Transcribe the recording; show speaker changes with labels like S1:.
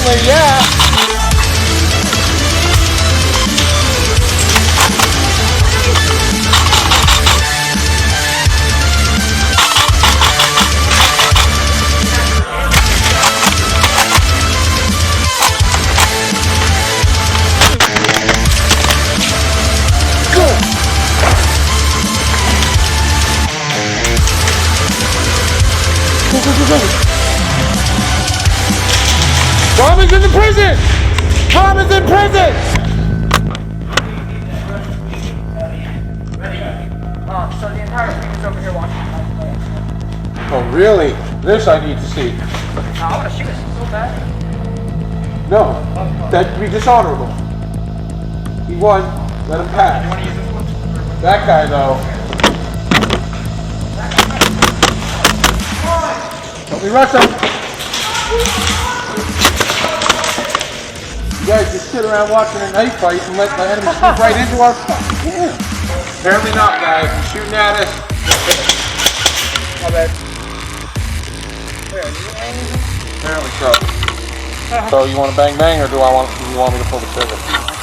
S1: Apparently, yeah. Tom is in the prison! Tom is in prison!
S2: So the entire team is over here watching.
S1: Oh, really? This I need to see.
S2: I want to shoot us so bad.
S1: No, that'd be dishonorable. He won. Let him pass.
S2: You want to use this one?
S1: That guy, though. Don't be rushing. You guys just sit around watching a knife fight and let the enemy sneak right into our stuff. Yeah. Apparently not, guys. He's shooting at us.
S2: My bad. Where are you aiming?
S1: Apparently so. So you want to bang bang, or do you want me to pull the trigger?